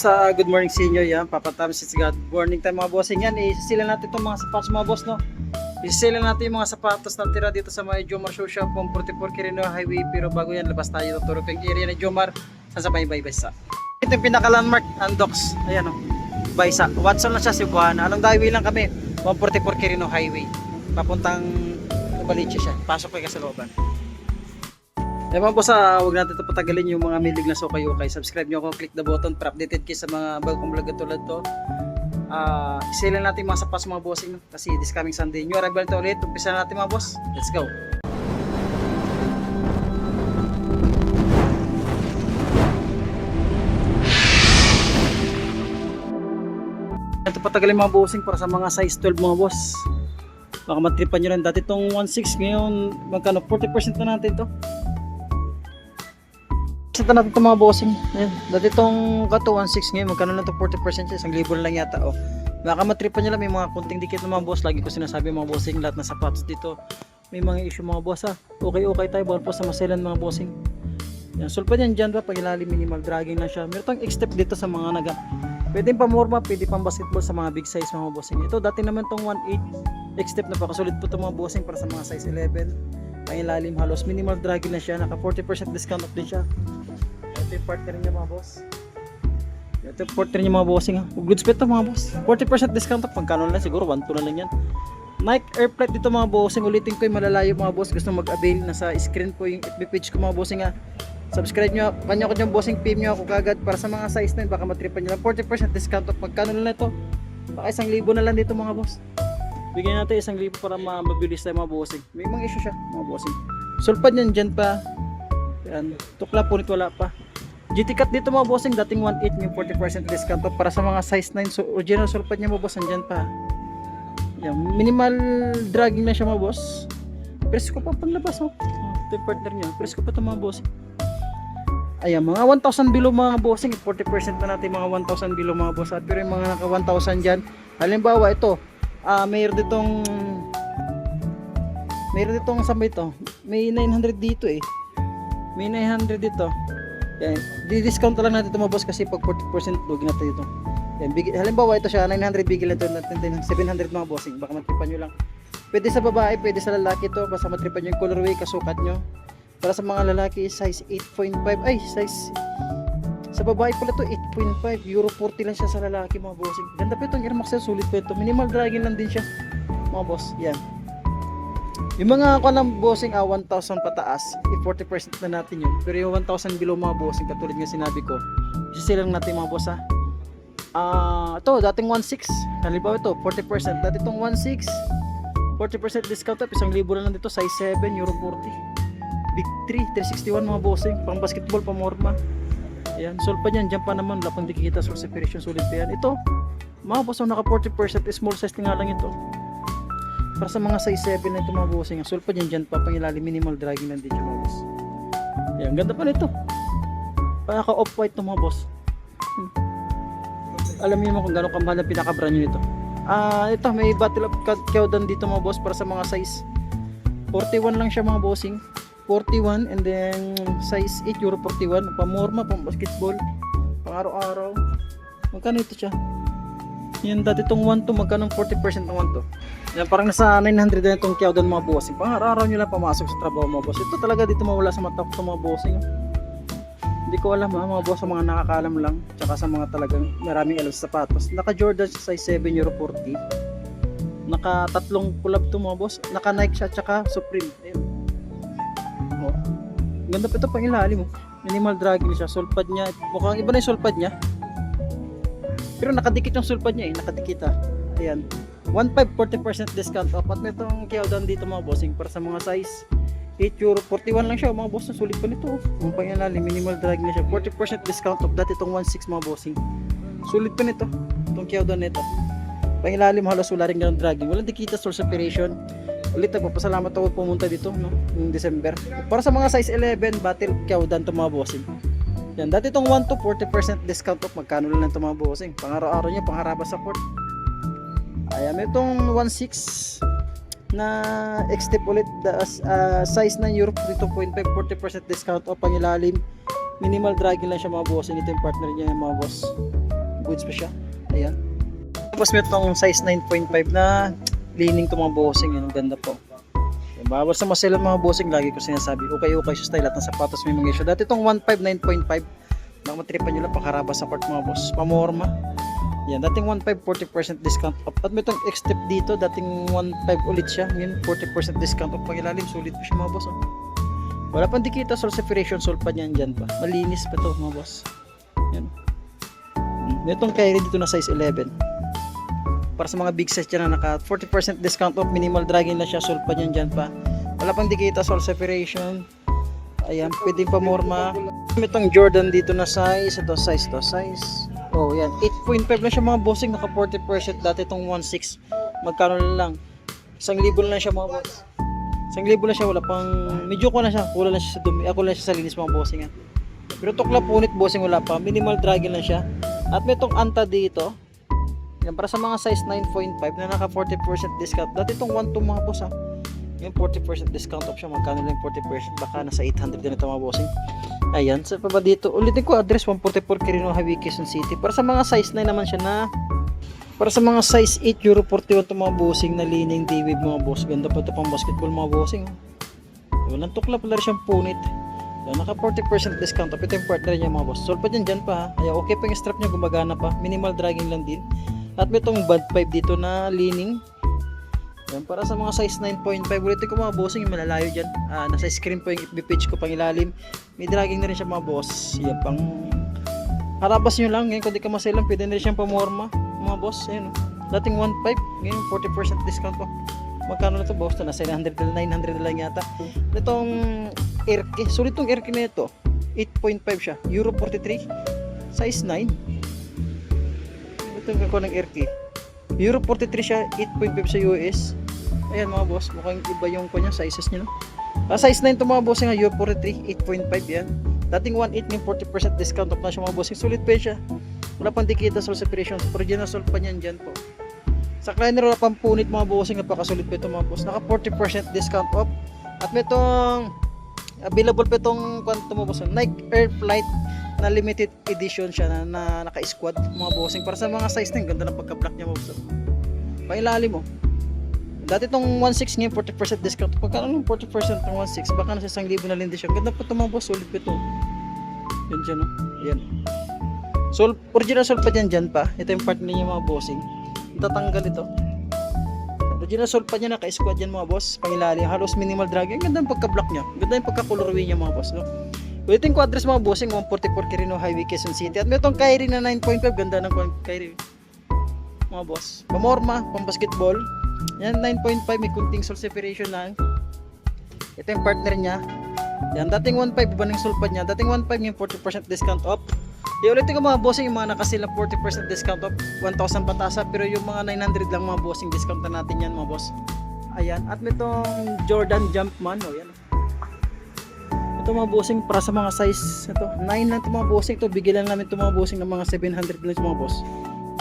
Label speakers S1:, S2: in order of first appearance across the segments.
S1: Good morning sa inyo yan, Papa Tamsis. Good morning tayo mga bossing yan. Isisilan natin itong mga sapatos mga boss, no? Isisilan natin yung mga sapatos na tira dito sa may Jomar Shoe Shop, 44 Quirino Highway. Pero bago yan, labas tayo tuturo yung area ni Jomar sa may Baysa. Ito yung pinaka-landmark, Andox. Ayan o, Baysa. Watson na siya, Cebuana. Anong highway lang kami? 144 Quirino Highway. Papuntang Baliche siya. Pasok kayo sa looban. Eh mga boss, huwag natin ito patagalin yung mga milig na sukay-ukay. Subscribe nyo ako, click the button para updated kayo sa mga bagong vlog tulad to. Isilan natin mga sapas mga bossing, no? Kasi this coming Sunday, new arrival to ulit. Umpisa natin mga boss. Let's go! Ito patagalin mga bossing para sa mga size 12 mga boss. Baka matripan nyo rin. Dati itong 1.6 ngayon, magkano? 40% na natin to. Santa natin itong mga bossing. Ayan. Dati itong kato 1.6 ngayon, magkano lang ito? 40% siya, 1,000 na lang yata. Oh. Baka matripan nyo lang, may mga kunting dikit na mga boss. Lagi ko sinasabi mga bossing, lahat ng sapatos dito may mga issue mga boss ha. Okay tayo, bawal po sa maselan mga bossing. Yan, sulpad yan dyan ba, pag ilalim minimal dragging lang siya. Meron tayong X-step dito sa mga naga. Pwede pang morma, pwede pang basketball sa mga big size mga bossing. Ito dati naman itong 1.8 X-step na pakasulit po itong mga bossing para sa mga size 11. Ang ilalim halos minimal dragging na siya, naka 40% discount off din siya. Ito yung partner niya mga boss. Ito yung partner niya mga bossing ha. Goods fit ito mga boss. 40% discount off. Pagkano lang siguro 1.2 na lang yan. Nike Air Flight dito mga bossing. Ulitin ko yung malalayo mga boss. Gusto mag-avail. Nasa screen po yung FB page ko mga bossing ha. Subscribe nyo. Kanya ko dyan bossing. PM nyo ako kagad. Para sa mga size na yun. Baka matripan nyo lang. 40% discount off. Pagkano lang ito. Baka 1,000 na lang dito mga boss. Bigyan natin 1,000 para mabilis tayo mga bossing. May mga issue siya mga bossing. Sulpad yan dyan pa. Yan. Tukla punit wala pa. GT cut dito mga bossing, dating 1.8 yung 40% discount para sa mga size 9. So original sulpad niya mga boss, andyan pa. Yan, minimal dragging na siya mga boss. Presko pa panglabas oh. Ito yung partner niya, presko pa ito mga bossing. Ayan, mga 1,000 below mga bossing, 40% na natin mga 1,000 below mga boss. Pero yung mga naka 1,000 dyan, halimbawa ito, mayroon ditong sabay ito, may 900 dito eh. May 900 dito. Yan, di-discount lang natin ito mga boss kasi pag 40% lugin natin ito. Yan, halimbawa ito siya 900, bigil natin 700 mga bossing, baka matripan nyo lang. Pwede sa babae, pwede sa lalaki ito, basta matripan nyo yung colorway, kasukat nyo. Para sa mga lalaki, size 8.5, ay size sa babae pala ito 8.5, euro 40 lang siya sa lalaki mga bossing. Ganda pa itong Air Max, sulit pa ito, minimal dragging lang din siya mga boss. Yan, yung mga kanang bossing 1,000 pataas, 40% na natin yun. Pero yung 1,000 below mga bossing, katulad nga sinabi ko, isisilang natin mga boss ha. Ito dating 1.6, halimbawa ito 40%, dati itong 1.6 40% discount up, 1,000 na lang dito, size 7, euro 40, big 3, 361 mga bossing, pang basketball, pang morma. Ayan, sulpa niyan, dyan pa naman, lapang di kikita, source separation, sulit pa yan. Ito mga boss, naka 40%, small size nga lang ito. Para sa mga size 7 na ito mga bossing, sulpad yan dyan pa, pangilalim minimal dragging lang din siya mga boss. Yan, ganda pa nito. Parang ka off-white ito mga boss. Alam niyo mo kung gano'ng kamahal na pinaka-brand nyo nito. Ito may Battle of Kyodan dito mga boss para sa mga size 41 lang siya mga bossing. 41 and then size 8 euro 41. Pamorma, pang basketball, pang araw-araw. Magkano ito siya? Yan, dati itong 1 to, magkano 40% ng 1 to. Yan, parang nasa 900 na itong Kyodan mga bossing. Pang araw-araw nyo lang pamasok sa trabaho mga boss. Ito talaga dito mawala sa mata ko mga bossing. Hindi ko alam mga boss, sa mga nakakaalam lang. Tsaka sa mga talagang maraming alam sa sapatos. Naka Jordan size 7 euro 40. Naka tatlong collab to mga boss. Naka Nike siya tsaka Supreme. Ayun. Oh. Ganda pa ito pang ilalim. Minimal dragging siya. Sulpad niya. Mukhang iba na yung sulpad niya. Pero nakadikit yung sulpad niya eh. Nakadikit ha. Ayan. 1.5 40% discount off. At may itong Kyodan dito mga bossing para sa mga size 8 euro 41 lang siya mga boss. Sulit pa nito. Ang pangyalalim, minimal drag na siya. 40% discount off. Dati itong 1.6 mga bossing. Sulit pa nito. Itong Kyodan nito. Pangilalim halos wala rin ganun dragging. Walang dikita source separation. Ulit nagpapasalamat ako pumunta dito no, yung December. Para sa mga size 11 Battle Kyodan to mga bossing. Yan, dati itong 1 to 40% discount off. Magkano lang ito mga bossing. Pang araw-araw niya, pang haraba sa court. Ayan, itong 1.6 na X-step ulit, size na euro 2.5, 40% discount off, pangilalim, minimal dragging lang siya mga boss. Ito yung partner niya mga boss. goods pa siya. Ayan. Tapos may itong size 9.5 na leaning to mga bossing. Yan, ang ganda po. Bawal sa masela mga bossing, lagi ko sinasabi. Okay sa style at ng sapatos may mga issue. Dati itong 1.5, 9.5. Baka matripan nyo lang pakaraba sa part mga boss. Pamorma. Yan, dating 1.5, 40% discount off. At may itong X-Step dito, dating 1.5 ulit siya. Ngayon, 40% discount off. Pag ilalim, sulit po siya mga boss. Oh. Wala pang dikita, sol separation, sol pa niyan dyan pa. Malinis pa to mga boss. Yan. May itong Kyrie dito na size 11. Para sa mga big size dyan na naka 40% discount off, minimal dragging na siya, sol pa niyan dyan pa. Wala pang dikita, sol separation. Ayan, pwedeng pamorma. May itong Jordan dito na size. Ito size to, size. Oh, yan. 8.5 lang siya mga bossing, naka 40%. Dati itong 1.6. Magkano lang? 1,000 lang siya mga boss. 1,000 lang siya, wala pang medyo ko na siya. Kulang lang siya sa dumi. Ako lang siya sa linis mga bossing. Pero tukla punit bossing wala pa. Minimal dragging lang siya. At may itong Anta dito. Yan, para sa mga size 9.5 na naka 40% discount. Dati itong 1.2 mga boss ha. Yung 40% discount off siya. Magkano lang 40%? Baka nasa 800 din ito mga bossing. Ayan, sa pa ba dito? Ulitin ko address 144 Quirino Highway, Quezon City. Para sa mga size 9 naman siya na. Para sa mga size 8 euro 41 ito mga bossing na leaning D-Wave mga boss. Ganda pa ito pang basketball mga bossing. Walang tukla pala rin siyang punit. Yan, naka 40% discount off. Ito yung partner niya mga boss. Solve pa dyan pa ha. Ay, okay pa yung strap niya, gumagana pa. Minimal dragging lang din. At may itong bad pipe dito na leaning. Yan, para sa mga size 9.5 ulitin ko mga bossing, yung malalayo dyan. Nasa screen po yung FB page ko pang ilalim. May dragging na rin siya mga boss. Yan pang harabas nyo lang. Ngayon kung di ka maselang, pwede na rin siyang pamorma mga boss. Ayan, dating 1.5, ngayon 40% discount po. Magkano na ito boss? Ito nasa 900 na lang yata. Itong Airke, sulit itong Airke na ito. 8.5 siya, euro 43, size 9. Ito yung kako ng Airke, euro 43 siya, 8.5 sa US. Ayan mga boss, mukhang iba yung kanya sizes nyo. Size 9 ito mga boss nga, euro 43, 8.5 yan. Dating 1.8 ng 40% discount off na siya mga boss. Sulit pa siya. Wala pang dikita sol separation. Original sol pa niyan dyan po. Sa Kleiner wala pang punit mga bossing. Napakasulit pa ito mga boss. Naka 40% discount off. At may itong available pa itong quantum mga boss. Nike Air Flight na limited edition siya na naka-squad mga bossing. Para sa mga size na yung ganda ng pagka-black niya mga boss. Pangilalim mo. Dati itong 1.6 ngayon 40% discount. Pagkano ng 40% ng 1.6? Baka nasa 1,000 na din siya. Ganda pa ito mga boss. Sulit pa ito. Yan dyan o. Yan. So, original sol pa dyan pa. Ito yung part niya mga bossing. Itatanggal ito. Original sol pa niya, naka-squad yan mga boss. Pangilalim, halos minimal drag. Ang ganda yung pagka-block niya. Ganda yung pagka-colorway niya mga boss. No? Ulitin ko address mga bossing, 144 Quirino Highway, Quezon City. At may itong Kyrie na 9.5. Ganda ng Kyrie. Mga boss. Pamorma, pang basketball. Yan, 9.5. May kunting sol separation lang. Ito yung partner niya. Yan, dating 1.5. Iba ng sol pa niya. Dating 1.5 yung 40% discount off. Ulitin ko mga bossing, yung mga nakasila 40% discount off, 1,000 patasa, pero yung mga 900 lang mga bossing, discount na natin yan mga boss. Ayan, at may itong Jordan Jumpman, oh, yan. Ito mga bossing, para sa mga size, ito, 9 lang ito mga bossing, ito, bigyan lang namin ito mga bossing ng mga 700 lang ito mga boss.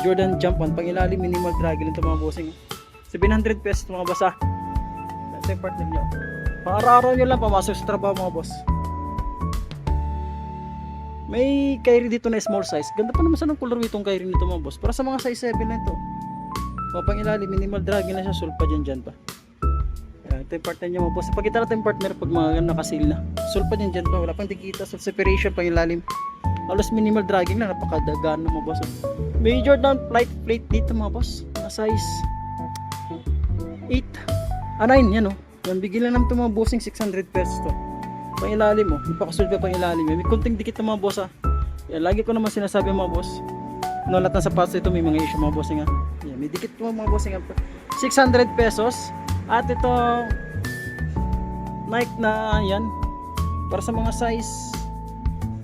S1: Jordan Jumpman, pang ilalim, minimal drag lang ito mga bossing. 700 pesos ito mga boss ha. Ito yung partner nyo. Pang araw-araw nyo lang, pamasok sa trabaho mga boss. May Kyrie dito na small size. Ganda pa naman sa ng color itong Kyrie nito mga boss. Para sa mga size 7 na ito. Pang ilalim, minimal dragging lang siya. Sul pa dyan pa. Ito yung partner niya mga boss. Pagkita natin yung partner pag mga nakasil na. Sul pa dyan pa. Wala pang dikita. Sul separation pang ilalim. Halos minimal dragging lang. Napakadagaan na mga boss. May Jordan flight plate dito mga boss. Na size 8. 9 yan o. Yan, bigyan lang naman ito mga bossing 600 pesos to. Pang ilalim mo, napakasulid pa pang ilalim. May kunting dikit na mga boss ha. Yan, lagi ko naman sinasabi mga boss. No, lahat ng sapatos ito may mga issue mga bossing ha. Yan, may dikit po mga bossing ha. 600 pesos. At ito Nike na yan. Para sa mga size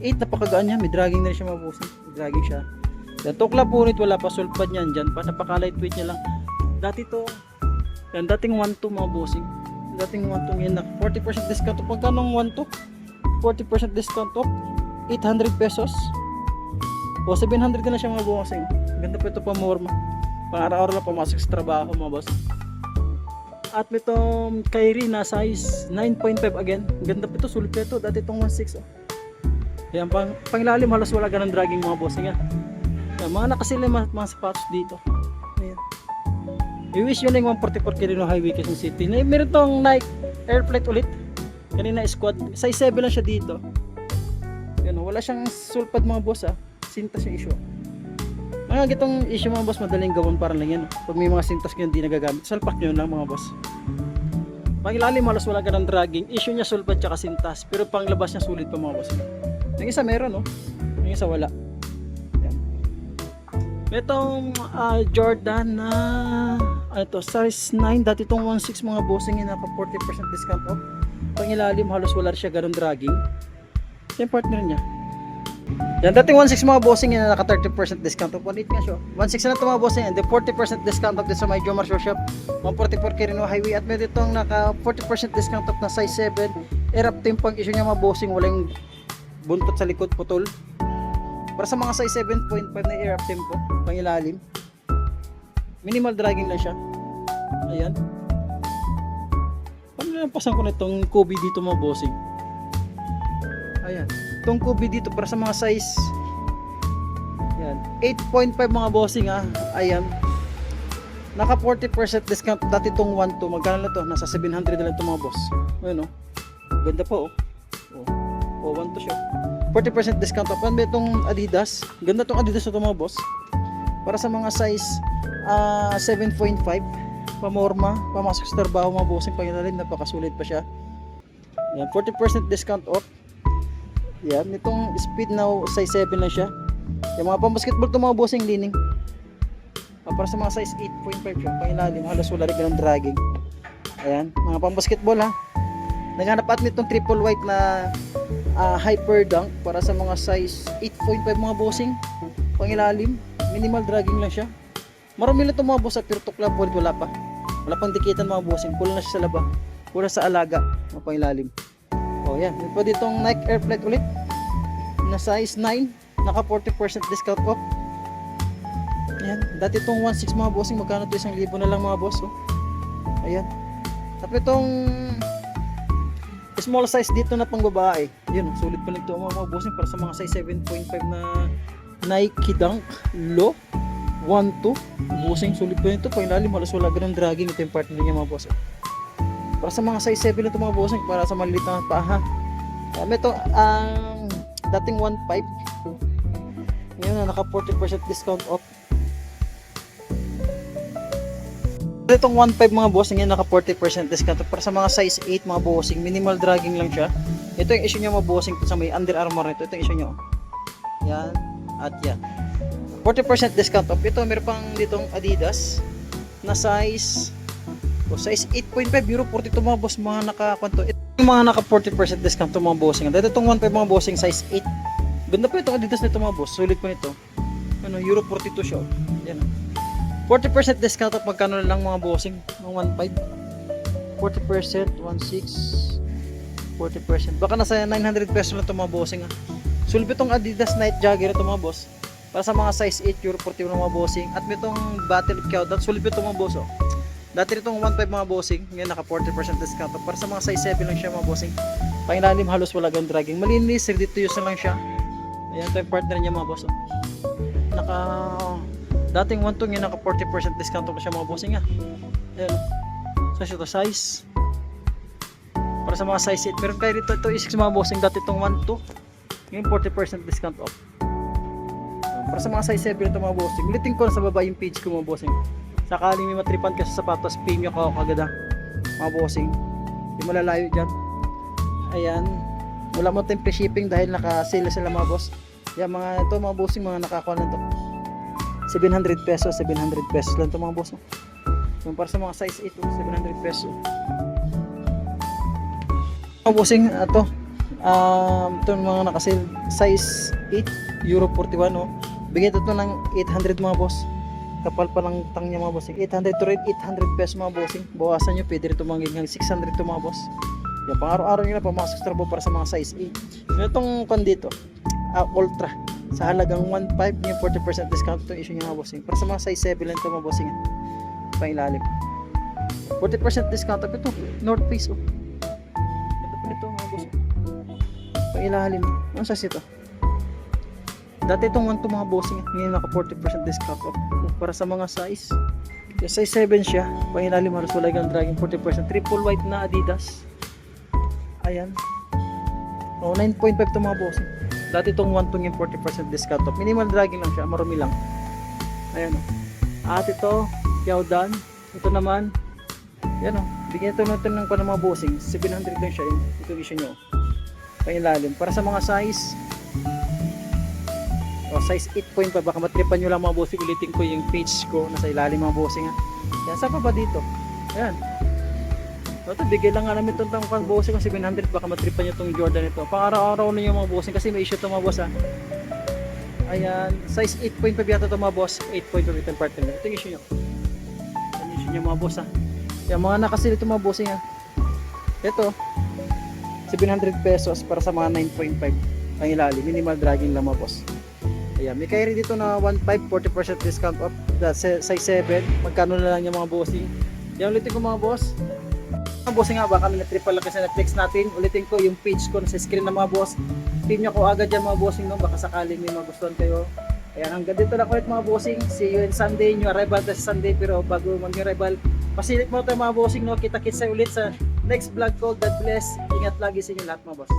S1: 8, napakagaan niya. May dragging na rin siya mga bossing. May dragging siya. Yan, tukla punit, wala pa sulpad niyan dyan pa. Napaka-lightweight niya lang. Dati to, yan, dating 1.2 mga bossing. Dating 1.2 ngayon na 40% discount off. Pagkanong 1.2 40% discount off 800 pesos o 700 na siya mga bossing. Ganda pa ito pa morma. Pang araw-araw lang pumasok sa trabaho mga boss. At may itong Kyrie na size 9.5 again. Ganda pa ito, sulit pa ito. Dati itong 1.6 oh. Yan, pang ilalim halos wala ganang dragging mga bossing. Yan, Ayan, mga nakasil na mga sapatos dito. Ayan. I-wish yun yung 144 Quirino Highway Quezon City. Meron tong Nike Airflight ulit. Kanina squad. Size 7 lang siya dito. Yan, wala siyang sulpad mga boss Sintas yung issue. Mga gitong issue mga boss, madaling gawin para lang yan. Pag may mga sintas kayo hindi nagagamit, salpak nyo lang mga boss. Pang ilalim halos wala ka ng dragging. Issue niya sulpad tsaka sintas. Pero pang labas niya sulit pa mga boss. Yung isa meron yung isa wala. Itong Jordan na size 9, dati itong 1.6 mga bossing yun, naka 40% discount off. Pang ilalim halos wala siya ganun dragging. Ito yung partner niya. Yan, dating 1.6 mga bossing yun, naka 30% discount off. 1.8 nga siya. 1.6 na ito mga bossing, and then 40% discount off din sa my Jomar Show Shop, 144 Quirino Highway. At meron itong naka 40% discount off na size 7. Airwrap team pang issue niya mga bossing, walang buntot sa likod, putol. Para sa mga size 7.5 na airwrap tempo, pang ilalim. Minimal dragging lang siya. Ayan. Paglampasan ko na itong Kobe dito mga bossing. Ayan. Itong Kobe dito para sa mga size. Ayan. 8.5 mga bossing Ayan. Naka 40% discount. Dati itong 1.2. Magkano na to? Nasa 700 na lang ito mga boss. Ayan Ganda po 1.2 siya. 40% discount off. May itong Adidas. Ganda itong Adidas na ito mga boss. Para sa mga size 7.5 pamorma, pamasok sa trabaho mga bossing, pangilalim, napakasulit pa siya. Yan, 40% discount off. Yan, itong speed na size 7 lang siya. Yung mga pambasketball ito mga bossing, lining. Para sa mga size 8.5 siya, pangilalim, halos wala rin ng dragging. Ayan, mga pambasketball Naghanap at nitong triple white na hyper dunk para sa mga size 8.5 mga bossing, pangilalim, minimal dragging lang siya. Marami lang itong mga boss pero tukla po wala pa. Wala pang dikitan mga bossing, kulang na siya sa laba, kulang sa alaga, mga pangilalim. Yan, pwede itong Nike Airflight ulit na size 9, naka 40% discount off. Yan, dati itong 1.6 mga bossing, magkano ito? 1,000 na lang mga boss. Ayan. Tapos itong small size dito na pang babae. Yun, sulit pa nito mga bossing para sa mga size 7.5 na Nike Dunk Low 1.2 bossing, sulit pa nito. Pang ilalim halos wala ganang dragging. Ito yung partner niya mga bossing. Para sa mga size 7 nito mga bossing, para sa maliit na paa. Ito ang dating 1.5. Ngayon na naka 40% discount off. Itong 1.5 mga bossing yan, naka 40% discount para sa mga size 8 mga bossing, minimal dragging lang siya. Ito yung issue niya mga bossing sa may Under Armour nito. Ito yung issue niya. Yan at yan. 40% discount off. Ito meron pang ditong Adidas na size 8.5 euro 42 mga boss, mga naka-kwanto. Ito yung mga naka 40% discount to mga bossing. Ito itong 1.5 mga bossing size 8. Ganda pa itong Adidas nito mga boss. Sulit pa nito. Euro 42 siya. Yan. 40% discount off, magkano na lang mga bossing? Mga 1.5. 40%, 1.6. 40%. Baka nasa 900 pesos na ito mga bossing Sulit itong Adidas Night Jogger ito mga boss. Para sa mga size 8 euro 41 mga bossing. At may itong Battle Countdown. Sulit ito mga boss Dati itong 1.5 mga bossing. Ngayon naka 40% discount off. Para sa mga size 7 lang siya mga bossing. Pangilalim halos wala gang dragging. Malinis, ready to use na lang siya. Ayan ito yung partner niya mga boss dating 1.2 ngayon naka 40% discount off siya mga bossing Ayan. Size ito size. Para sa mga size 8. Meron kayo rito ito is mga bossing. Dati itong 1.2. Ngayon 40% discount off. Para sa mga size 7 ito mga bossing. Ulitin ko na sa baba yung page ko mga bossing. Sakaling may matripan ka sa sapatos, pay nyo ka kagad mga bossing. Hindi malalayo dyan. Ayan. Wala mo tayong pre-shipping dahil naka-sale sila mga boss. Yan mga ito mga bossing, mga nakakuha na ito. 700 pesos lang ito mga boss. Yung para sa mga size 8, 700 pesos. Mga bossing, ito. Ito mga naka-sale. Size 8, euro 41. Bigyan ito ng 800 mga boss. Kapal pa lang tang niya mga bossing. 800 to rate 800 pesos mga bossing. Bawasan nyo, pwede rito magiging 600 to mga boss. Yan, pang araw-araw nyo na pamasok sa trabaho para sa mga size 8. Itong kandito, Ultra. Sa halagang 1.5, yung 40% discount itong issue niya mga bossing. Para sa mga size 7 lang ito mga bossing. Pang ilalim. 40% discount up ito. North Face. Ito pa nito mga bossing. Pang ilalim. Ano size ito? Dati itong 1 to mga bossing, ngayon naka 40% discount off. Para sa mga size. Yung size 7 siya, pangilalim halos wala kang dragging 40%. Triple white na Adidas. Ayan. O, 9.5 to mga bossing. Dati itong 1 to yung 40% discount off. Minimal dragging lang siya, marumi lang. Ayan o. At ito, Kyodan. Ito naman, yan o. Bigyan ito natin ng mga bossing. 700 lang siya. Ito vision nyo. Pangilalim. Para sa mga size, size 8.5, baka matripan nyo lang mga bossing. Ulitin ko yung page ko nasa ilalim mga bossing ha. Yan, saan pa ba dito? Ayan. Ito, bigay lang nga namin itong bossing kung 700, baka matripan nyo itong Jordan ito. Pang araw-araw na yung mga bossing kasi may issue ito mga boss ha. Ayan, size 8.5 yata ito mga boss. 8.5 ito yung partner. Ito yung issue nyo. Ito yung issue nyo mga boss ha. Yan, mga nakasil ito mga bossing ha. Ito, 700 pesos para sa mga 9.5 ang ilalim. Minimal dragging lang mga boss. Ayan, may carry dito na 1.5, 40% discount off. Size 7, magkano na lang yung mga bossing. Yan, ulitin ko mga boss. Mga bossing nga, baka may na-triple lang kasi na-flex natin. Ulitin ko yung page ko sa screen ng mga boss. Pin nyo ko agad yan mga bossing, no? Baka sakaling may magustuhan kayo. Ayan, hanggang dito lang ulit mga bossing. See you in Sunday, new arrival sa Sunday. Pero bago mag-arrival, pasilit mo tayo mga bossing, no? Kita-kits ulit sa next vlog ko. God bless. Ingat lagi sa inyo lahat mga boss.